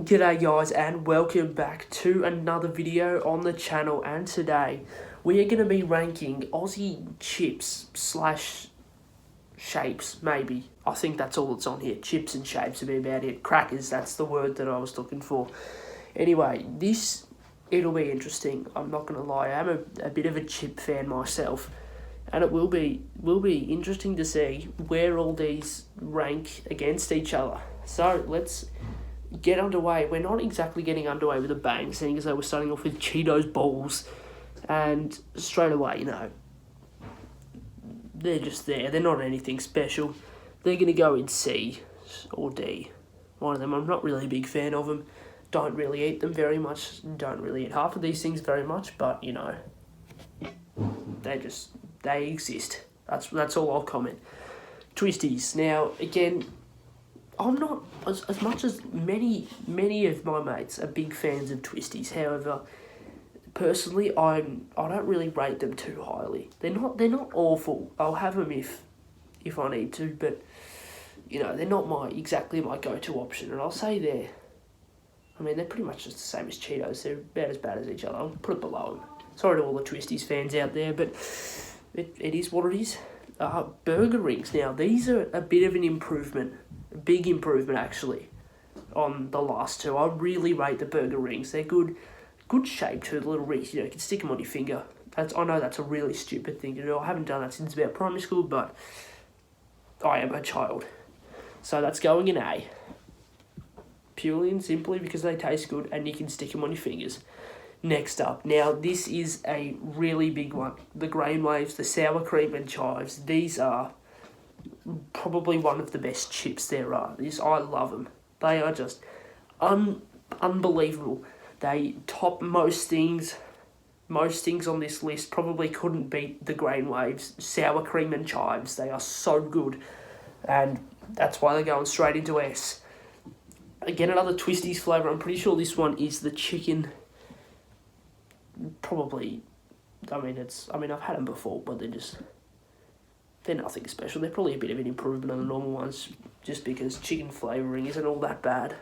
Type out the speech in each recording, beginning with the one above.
G'day guys and welcome back to another video on the channel, and today we are going to be ranking Aussie chips slash shapes, maybe. I think that's all that's on here. Chips and shapes would be about it. Crackers, that's the word that I was looking for. Anyway, it'll be interesting. I'm not going to lie, I'm a bit of a chip fan myself. And it will be interesting to see where all these rank against each other. So let's get underway. We're not exactly getting underway with a bang, seeing as though we're starting off with Cheetos Balls, and straight away, they're just there. They're not anything special. They're going to go in C or D. One of them. I'm not really a big fan of them. Don't really eat them very much. Don't really eat half of these things very much, but, they exist. That's all I'll comment. Twisties. Now, again, I'm not, as much as many of my mates are big fans of Twisties. However, personally, I don't really rate them too highly. They're not awful. I'll have them if I need to, but they're not exactly my go-to option. And I'll say they're pretty much just the same as Cheetos. They're about as bad as each other. I'll put it below them. Sorry to all the Twisties fans out there, but it is what it is. Burger rings. Now, these are a bit of an improvement. A big improvement, actually, on the last two. I really rate the burger rings. They're good shape too, the little rings. You can stick them on your finger. I know that's a really stupid thing to do. I haven't done that since about primary school, but I am a child. So that's going in A. Purely and simply because they taste good and you can stick them on your fingers. Next up, now this is a really big one. The grain waves, the sour cream and chives. These are probably one of the best chips there are. I love them. They are just unbelievable. They top most things. Most things on this list probably couldn't beat the grain waves, sour cream and chives. They are so good, and that's why they're going straight into S. Again, another Twisties flavour. I'm pretty sure this one is the chicken. Probably, I've had them before, but they're nothing special. They're probably a bit of an improvement on the normal ones, just because chicken flavouring isn't all that bad.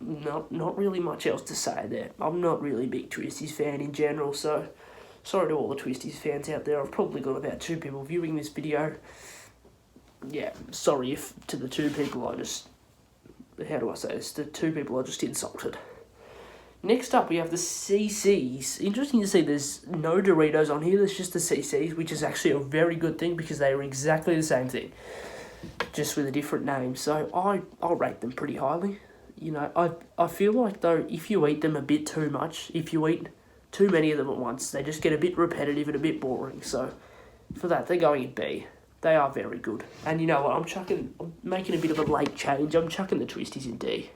Not really much else to say there. I'm not really a big Twisties fan in general, so sorry to all the Twisties fans out there. I've probably got about 2 people viewing this video. Yeah, sorry if to the 2 people how do I say this? The 2 people I just insulted. Next up, we have the CCs. Interesting to see there's no Doritos on here. There's just the CCs, which is actually a very good thing because they are exactly the same thing, just with a different name. So I'll rate them pretty highly. I feel like, though, if you eat them a bit too much, if you eat too many of them at once, they just get a bit repetitive and a bit boring. So for that, they're going in B. They are very good. And you know what? I'm making a bit of a late change. I'm chucking the Twisties in D.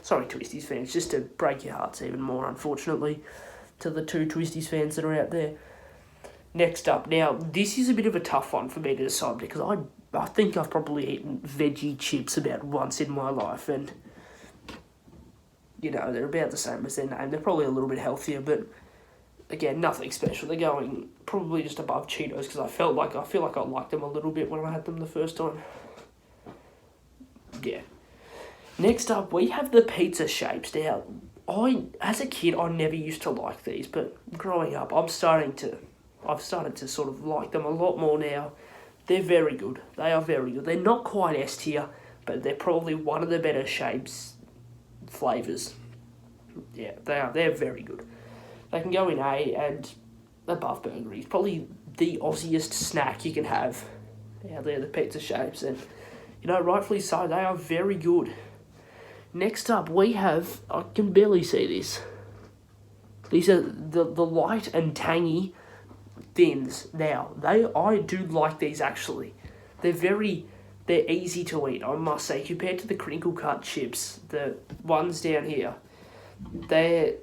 Sorry, Twisties fans, just to break your hearts even more, unfortunately, to the 2 Twisties fans that are out there. Next up, now, this is a bit of a tough one for me to decide because I think I've probably eaten Veggie Chips about once in my life, and, they're about the same as their name. They're probably a little bit healthier, but, again, nothing special. They're going probably just above Cheetos because I feel like I liked them a little bit when I had them the first time. Yeah. Next up, we have the pizza shapes. Now, as a kid, I never used to like these, but growing up, I've started to sort of like them a lot more now. They're very good. They are very good. They're not quite S tier, but they're probably one of the better shapes, flavours. Yeah, they are. They're very good. They can go in A and above burgeries. Probably the Aussiest snack you can have out there, the pizza shapes, and rightfully so. They are very good. Next up, we have, I can barely see this. These are the light and tangy thins. Now, I do like these actually. They're easy to eat, I must say, compared to the crinkle cut chips. The ones down here, they're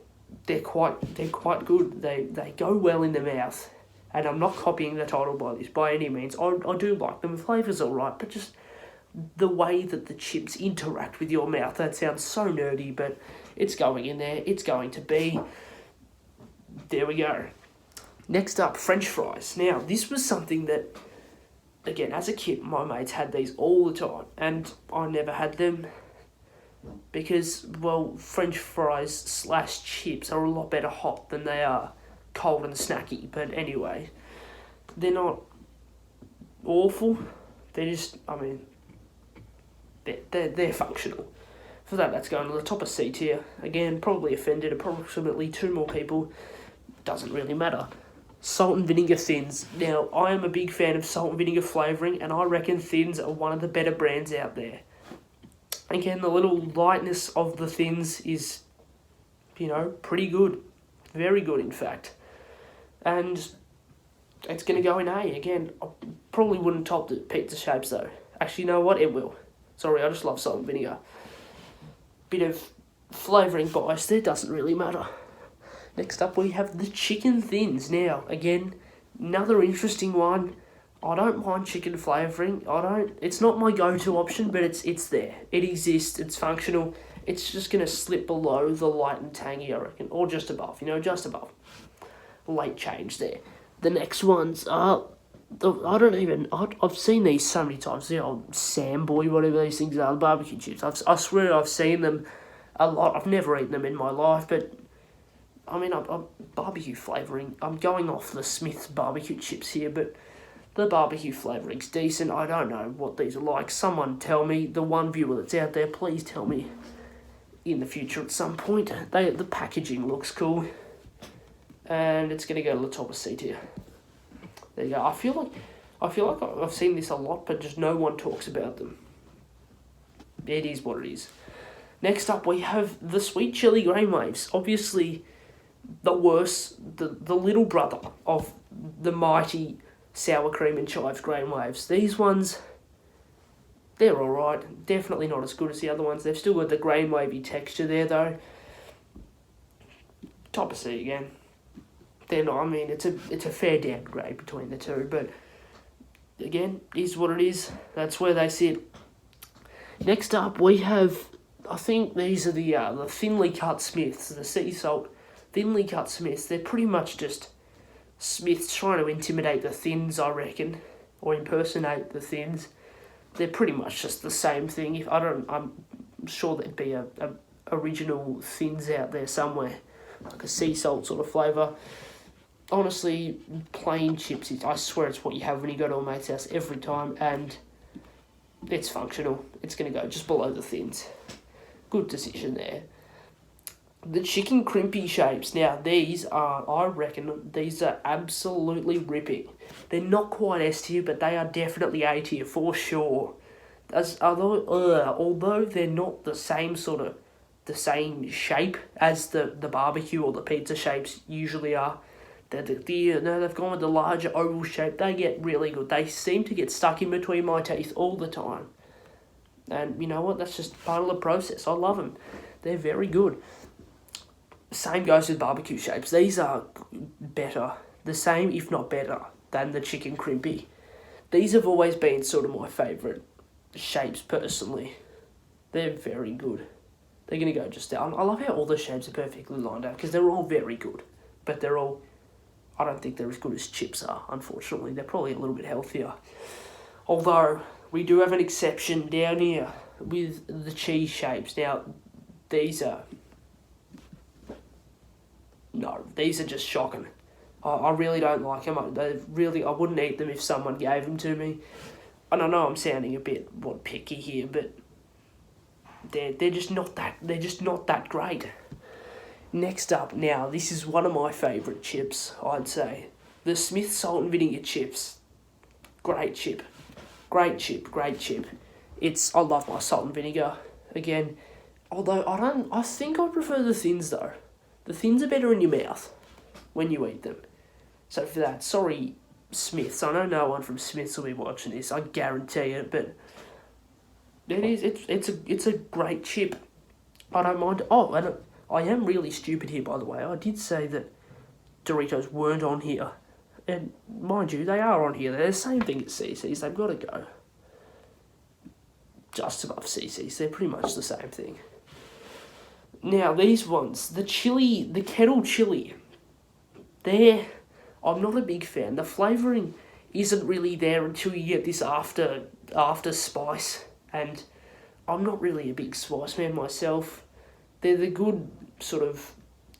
quite good. They go well in the mouth, and I'm not copying the title by any means. I do like them. The flavour's alright, but just the way that the chips interact with your mouth, that sounds so nerdy, but it's going in there. It's going to be. There we go. Next up, French fries. Now, this was something that again, as a kid, my mates had these all the time, and I never had them. because, well, French fries / chips are a lot better hot than they are cold and snacky. But anyway, they're not awful. They're just, I mean, they're functional. For that, that's going to the top of C tier. Again, probably offended approximately 2 more people. Doesn't really matter. Salt and vinegar thins. Now, I am a big fan of salt and vinegar flavouring, and I reckon thins are one of the better brands out there. Again, the little lightness of the thins is, pretty good. Very good, in fact. And it's going to go in A. Again, I probably wouldn't top the pizza shapes, though. Actually, you know what? It will. Sorry, I just love salt and vinegar. Bit of flavouring bias there, doesn't really matter. Next up, we have the chicken thins. Now, again, another interesting one. I don't mind chicken flavouring. It's not my go-to option, but it's there. It exists. It's functional. It's just going to slip below the light and tangy, I reckon. Or just above, just above. Late change there. The next ones are... I've seen these so many times. The old Sam Boy, whatever these things are, the barbecue chips. I swear I've seen them a lot. I've never eaten them in my life, but... I mean, I'm barbecue flavouring. I'm going off the Smith's barbecue chips here, but... The barbecue flavouring's decent. I don't know what these are like. Someone tell me, the one viewer that's out there, please tell me in the future at some point. The packaging looks cool. And it's going to go to the top of C tier. There you go. I feel like I've seen this a lot, but just no one talks about them. It is what it is. Next up, we have the sweet chili grain waves. Obviously, the little brother of the mighty sour cream and chives grain waves. These ones, they're alright. Definitely not as good as the other ones. They've still got the grain wavy texture there, though. Top of C again. They're not, I mean, it's a fair downgrade between the two, but again, is what it is. That's where they sit. Next up, we have, I think these are the thinly cut Smiths, the sea salt thinly cut Smiths. They're pretty much just Smith's trying to intimidate the thins, I reckon, or impersonate the thins. They're pretty much just the same thing. I'm sure there'd be a original thins out there somewhere, like a sea salt sort of flavour. Honestly, plain chips, I swear it's what you have when you go to a mate's house every time, and it's functional. It's going to go just below the thins. Good decision there. The chicken crimpy shapes. Now, I reckon, these are absolutely ripping. They're not quite S tier, but they are definitely A tier for sure. Although they're not the same shape as the barbecue or the pizza shapes usually are. They've gone with the larger oval shape. They get really good. They seem to get stuck in between my teeth all the time. And you know what? That's just part of the process. I love them. They're very good. Same goes with barbecue shapes. These are better. The same, if not better, than the chicken crimpy. These have always been sort of my favourite shapes, personally. They're very good. They're going to go just down. I love how all the shapes are perfectly lined up, because they're all very good. But they're all... I don't think they're as good as chips are, unfortunately. They're probably a little bit healthier. Although, we do have an exception down here with the cheese shapes. Now, these are just shocking. I really don't like them. I wouldn't eat them if someone gave them to me. And I know I'm sounding a bit picky here, but they're just not that great. Next up, now, this is one of my favourite chips, I'd say. The Smith Salt and Vinegar chips. Great chip. Great chip. I love my salt and vinegar. Again, although I think I prefer the thins, though. The thins are better in your mouth when you eat them. So for that, sorry, Smiths. I know no one from Smiths will be watching this, I guarantee it, but it's a great chip. I don't mind. Oh, and I am really stupid here, by the way. I did say that Doritos weren't on here. And mind you, they are on here. They're the same thing as CC's. They've got to go just above CC's. They're pretty much the same thing. Now, these ones, the kettle chili, I'm not a big fan. The flavouring isn't really there until you get this after spice. And I'm not really a big spice man myself. They're the good sort of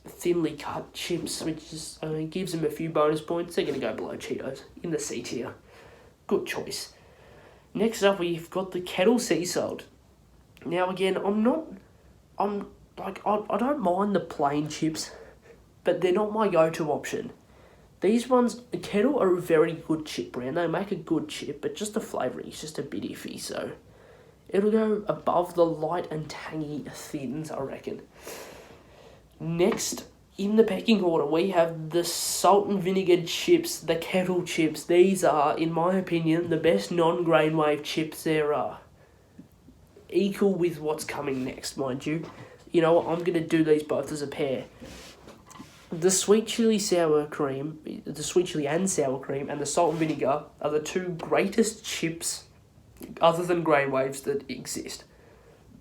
thinly cut chips, which is, gives them a few bonus points. They're going to go below Cheetos in the C tier. Good choice. Next up, we've got the Kettle Sea Salt. Now again, I don't mind the plain chips, but they're not my go-to option. These ones, Kettle are a very good chip brand. They make a good chip, but just the flavouring is just a bit iffy, so it'll go above the light and tangy thins, I reckon. Next, in the pecking order, we have the salt and vinegar chips, the Kettle chips. These are, in my opinion, the best non-grain wave chips there are. Equal with what's coming next, mind you. You know what, I'm going to do these both as a pair. The sweet chili sour cream, the sweet chili and sour cream, and the salt and vinegar are the two greatest chips, other than grain waves, that exist.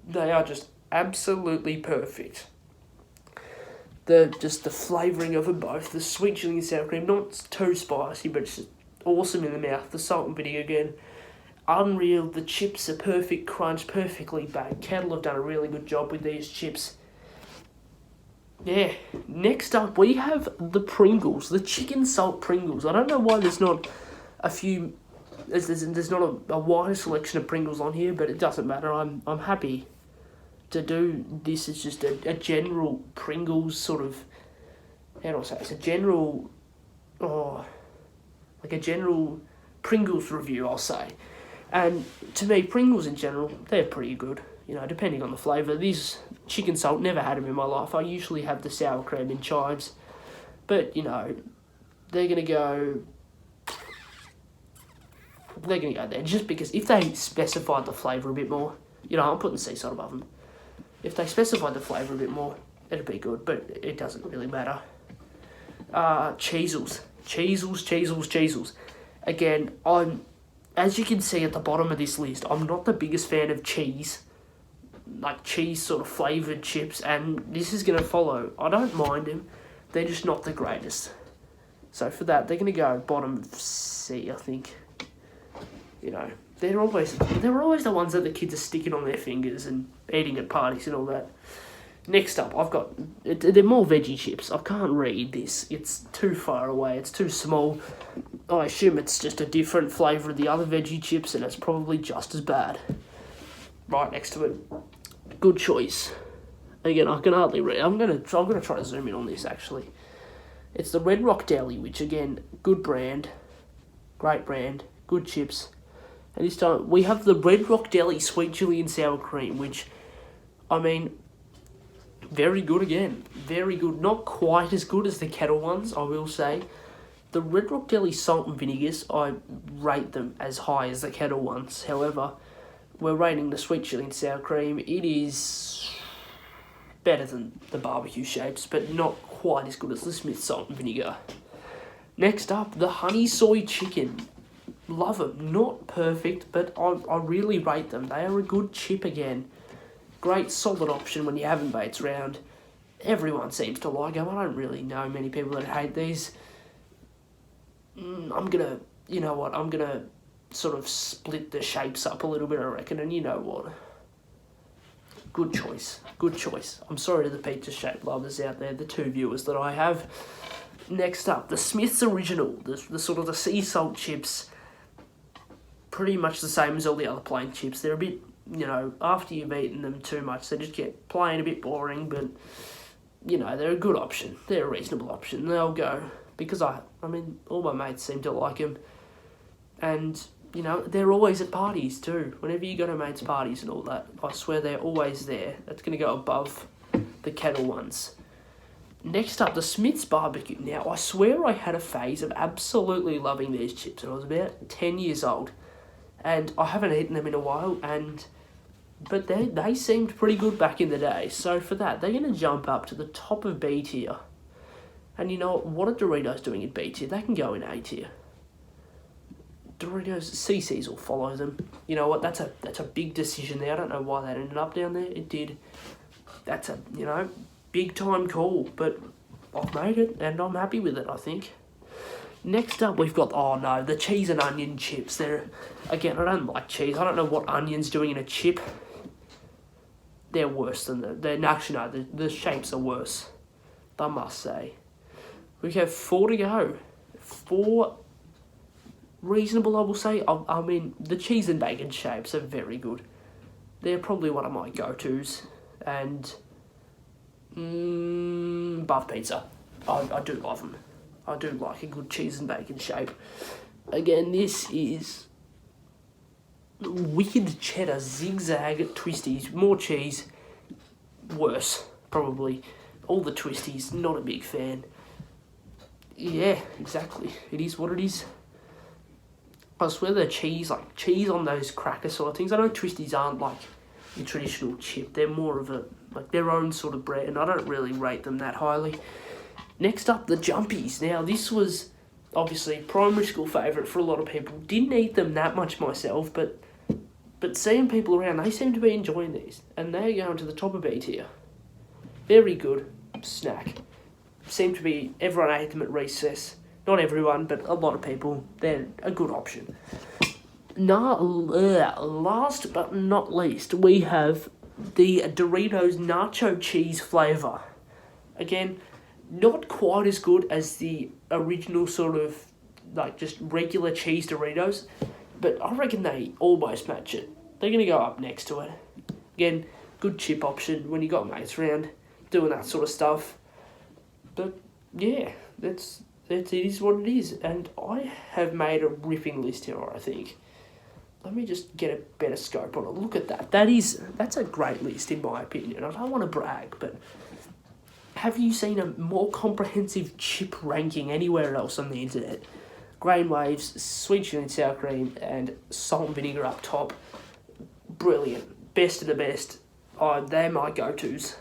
They are just absolutely perfect. The flavouring of them both, the sweet chili and sour cream, not too spicy, but it's just awesome in the mouth. The salt and vinegar again, unreal. The chips are perfect crunch, perfectly baked. Kettle have done a really good job with these chips. Yeah, next up we have the Pringles, the chicken salt Pringles. I don't know why there's not there's not a wider selection of Pringles on here, but it doesn't matter. I'm happy to do this. It's just a general Pringles sort of, how do I say, it's a general, like a general Pringles review, I'll say. And to me, Pringles in general, they're pretty good. You know, depending on the flavour. These chicken salt, never had them in my life. I usually have the sour cream in chives. But, you know, they're going to go there. Just because if they specified the flavour a bit more, you know, I'm putting sea salt above them. If they specified the flavour a bit more, it'd be good. But it doesn't really matter. Cheezels. Again, as you can see at the bottom of this list, I'm not the biggest fan of cheese. Like cheese sort of flavoured chips, and this is going to follow. I don't mind them, they're just not the greatest. So for that, they're going to go bottom C, I think. You know, they're always the ones that the kids are sticking on their fingers and eating at parties and all that. Next up, I've got, they're more veggie chips. I can't read this, it's too far away, it's too small. I assume it's just a different flavour of the other veggie chips, and it's probably just as bad. Right next to it. Good choice. Again, I can hardly read. I'm gonna try to zoom in on this actually. It's the Red Rock Deli, which again, good brand, great brand, good chips. And this time we have the Red Rock Deli sweet chili and sour cream, which, I mean, very good again. Very good. Not quite as good as the Kettle ones, I will say. The Red Rock Deli salt and vinegars, I rate them as high as the Kettle ones. However, we're rating the sweet chili and sour cream. It is better than the barbecue shapes, but not quite as good as the Smith salt and vinegar. Next up, the honey soy chicken. Love them. Not perfect, but I really rate them. They are a good chip again. Great solid option when you haven't mates around. Everyone seems to like them. I don't really know many people that hate these. I'm going to sort of split the shapes up a little bit, I reckon, and you know what? Good choice. I'm sorry to the pizza shape lovers out there, the 2 viewers that I have. Next up, the Smith's Original, the sort of the sea salt chips. Pretty much the same as all the other plain chips. They're a bit, you know, after you've eaten them too much, they just get plain, a bit boring, but, you know, they're a good option. They're a reasonable option. They'll go, because I mean, all my mates seem to like them. And, you know, they're always at parties too. Whenever you go to mates' parties and all that, I swear they're always there. That's going to go above the Kettle ones. Next up, the Smith's Barbecue. Now, I swear I had a phase of absolutely loving these chips when I was about 10 years old. And I haven't eaten them in a while, but they seemed pretty good back in the day. So for that, they're going to jump up to the top of B tier. And you know what are Doritos doing in B tier? They can go in A tier. Doritos, CC's will follow them. You know what? That's a big decision there. I don't know why that ended up down there. It did. That's a, you know, big time call, but I've made it and I'm happy with it, I think. Next up, we've got, the cheese and onion chips. They're, again, I don't like cheese. I don't know what onion's doing in a chip. they're worse than actually no, the shapes are worse, I must say. We have 4 to go. 4 reasonable, I will say. I mean, the cheese and bacon shapes are very good. They're probably one of my go-tos. And buff pizza. I do love them. I do like a good cheese and bacon shape. Again, this is wicked cheddar zigzag twisties. More cheese, worse, probably. All the twisties, not a big fan. Yeah, exactly. It is what it is. I swear the cheese on those cracker sort of things. I know twisties aren't like your traditional chip. They're more of a, like their own sort of bread, and I don't really rate them that highly. Next up, the Jumpies. Now, this was obviously a primary school favourite for a lot of people. Didn't eat them that much myself, but seeing people around, they seem to be enjoying these, and they're going to the top of B tier. Very good snack. Seem to be, everyone ate them at recess. Not everyone, but a lot of people. They're a good option. Last but not least, we have the Doritos Nacho Cheese flavour. Again, not quite as good as the original sort of, like, just regular cheese Doritos, but I reckon they almost match it. They're going to go up next to it. Again, good chip option when you got mates around doing that sort of stuff. But, yeah, it is what it is. And I have made a ripping list here, I think. Let me just get a better scope on it. Look at that. That's a great list, in my opinion. I don't want to brag, but have you seen a more comprehensive chip ranking anywhere else on the internet? Grain waves, sweet chili and sour cream, and salt and vinegar up top. Brilliant. Best of the best. They're my go-tos.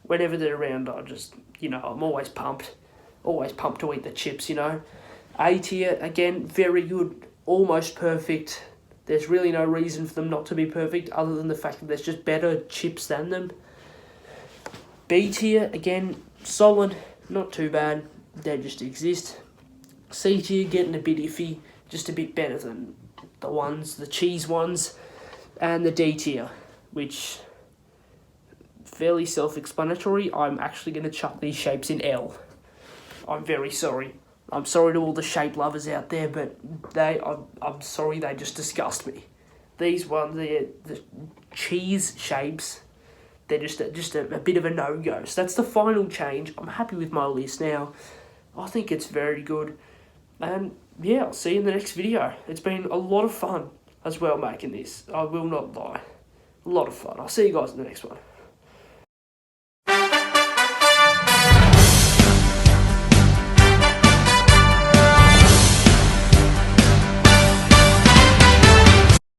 Whenever they're around, I just, I'm always pumped. Always pumped to eat the chips, A tier, again, very good. Almost perfect. There's really no reason for them not to be perfect, other than the fact that there's just better chips than them. B tier, again, solid, not too bad. They just exist. C tier, getting a bit iffy, just a bit better than the cheese ones. And the D tier, which, fairly self-explanatory. I'm actually going to chuck these shapes in L. I'm very sorry. I'm sorry to all the shape lovers out there, but I'm sorry, they just disgust me. These ones, the cheese shapes, they're just a bit of a no-go. So that's the final change. I'm happy with my list now. I think it's very good. And yeah, I'll see you in the next video. It's been a lot of fun as well making this. I will not lie. A lot of fun. I'll see you guys in the next one.